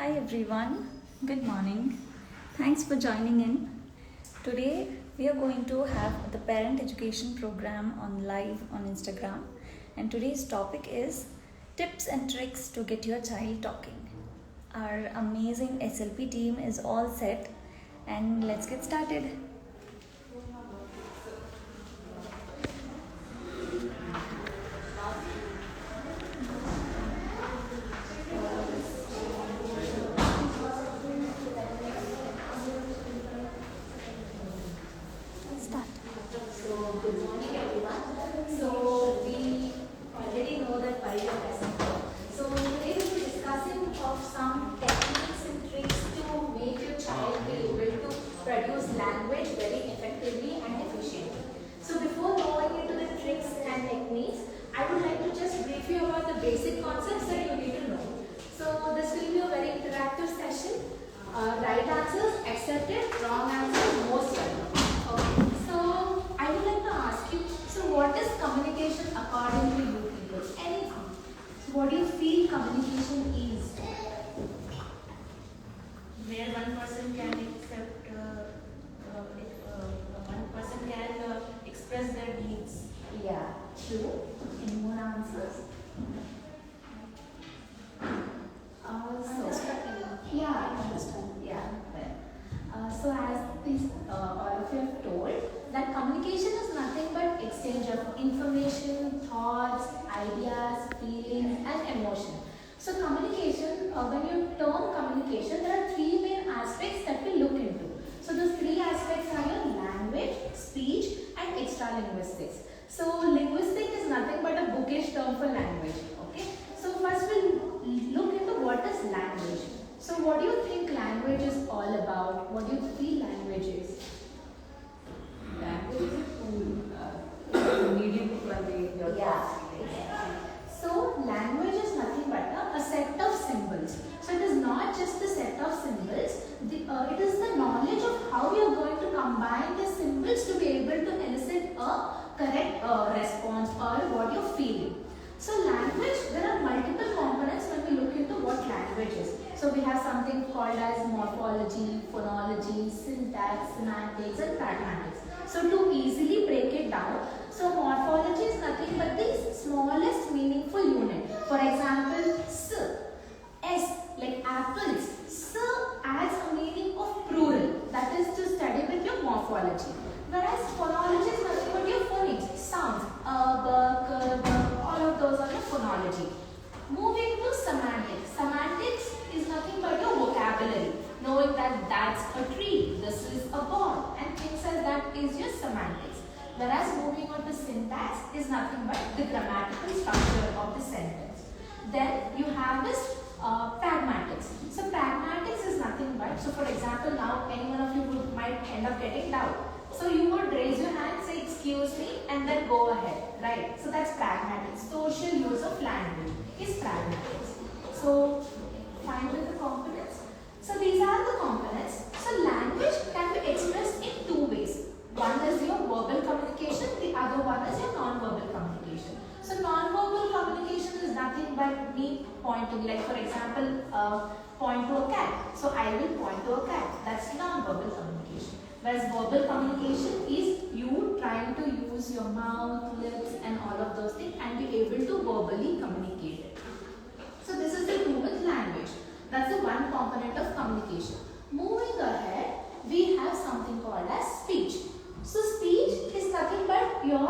Hi everyone, good morning. Thanks for joining in. Today we are going to have the parent education program on live on Instagram, and today's topic is tips and tricks to get your child talking. Our amazing SLP team is all set, and let's get started. Start. So, good morning everyone. So, we already know that why we are present here. So, today we will be discussing of some techniques and tricks to make your child be able to produce language very effectively and efficiently. So, before going into the tricks and techniques, I would like to just brief you about the basic concepts that you need to know. So, this will be a very interactive session. Right answers accepted, wrong answers most welcome. Okay. So, I would like to ask you, so what is communication according to you people? Anything. So, what do you feel communication is? Where one person can accept, one person can express their needs. Yeah, true. Any more answers? Yeah, understand. Yeah. So as these all of you have told, that communication is nothing but exchange of information, thoughts, ideas, feelings, and emotion. So communication, when you term communication, there are three main aspects that we look into. So those three aspects are your language, speech, and extra linguistics. So linguistic is nothing but a bookish term for language. Okay. So first we'll look into what is language. So what do you think language is all about? What do you feel language is? Language is a tool, medium to convey your thoughts. Exactly. So language is nothing but a set of symbols. So it is not just the set of symbols. It is the knowledge of how you are going to combine the symbols to be able to elicit a correct response or what you are feeling. So language, there are multiple components when we look into what language is. So we have something called as morphology, phonology, syntax, semantics, and pragmatics. So to easily break it down, so morphology is nothing but the smallest meaningful unit. For example, S like apples. Adds a meaning of plural. That is to study with your morphology. Whereas phonology is nothing but your phonemes, sounds. All of those are your phonology. Moving to semantics. Semantics is nothing but your vocabulary. Knowing that that's a tree, this is a ball, and things like that is your semantics. Whereas moving on to syntax is nothing but the grammatical structure of the sentence. Then you have this pragmatics. So pragmatics is nothing but, so for example, now any one of you might end up getting doubt. So you would raise your hand, say excuse me, and then go ahead, right? So that's pragmatics. Social use of language is pragmatics. So find with the components. So these are the components. So language can be expressed in two ways. One is your verbal communication, the other one is your non-verbal communication. So non-verbal communication is nothing but me pointing, like for example, point to a cat. So I will point to a cat. That's non-verbal communication. Whereas verbal communication is you trying to use your mouth, lips, and all of those things and be able to verbally communicate it. So this is the do with language. That's the one component of communication. Moving ahead, we have something called as speech. So speech is nothing but your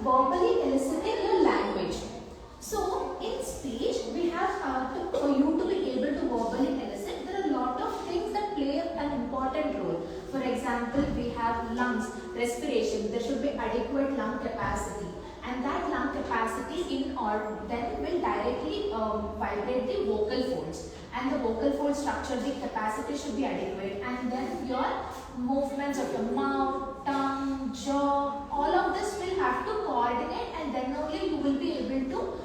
verbally eliciting your language. So in speech, we have for you to be able to verbally elicit, there are a lot of things that play an important role. For example, we have lungs, respiration. There should be adequate lung capacity, and that lung capacity then will directly vibrate the vocal folds. And the vocal fold structure, the capacity should be adequate, and then your movements of your mouth, tongue, jaw, all of this will have to coordinate, and then only you will be able to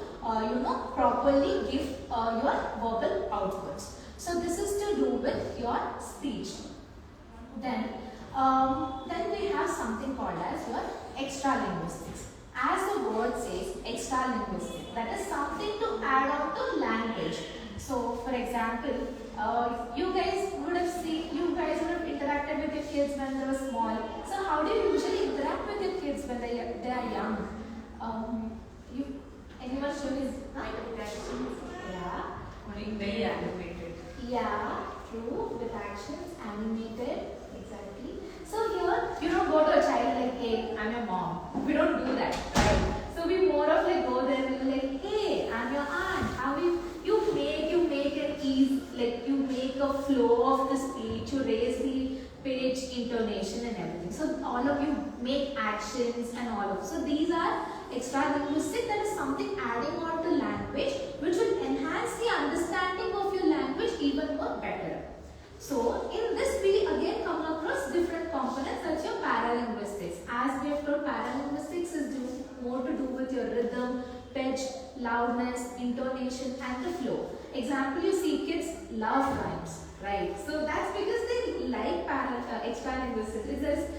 properly give your verbal outputs. So this is to do with your speech. Then we have something called as your extra linguistics. As the word says, extra linguistic, that is something to add on to language. So for example, You guys would have interacted with your kids when they were small. So how do you usually interact with your kids when they are young? You anyone show his actions? Yeah. Being very animated. Yeah, true. With actions, animated, exactly. So here, you don't go to a child like, hey, I'm your mom. We don't do that, right? So we more of like go there and be like, hey, I'm your aunt. How you make an ease, like you make a flow of the speech, you raise the pitch, intonation and everything. So all of you make actions and all of. So these are extra linguistic. That is something adding on to language, which will enhance the understanding of your language even more better. So in this we again come across different components, such as your paralinguistics. As we have told, paralinguistics is more to do with your rhythm, pitch, loudness, intonation and the flow. Example, you see kids love rhymes, right? So that's because they like extralinguistics. There's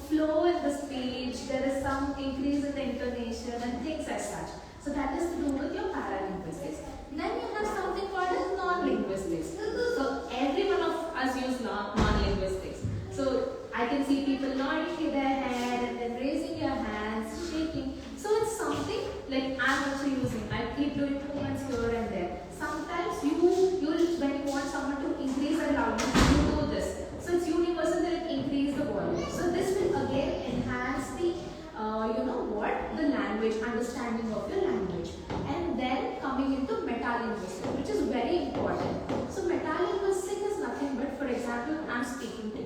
flow in the speech, there is some increase in the intonation and things as such. So that is to do with your paralinguistics. Then you have something called as non-linguistics. So every one of us use non-linguistics. So I can see people nodding their head and then raising your hands, shaking. So it's something like I'm also using. I keep doing movements here and there. Sometimes when you want someone to increase the loudness, you do this. So it's universal that it increase the volume. So this will again enhance the the language, understanding of your language. And then coming into metalinguistic, which is very important. So metalinguistic is nothing but, for example, I'm speaking to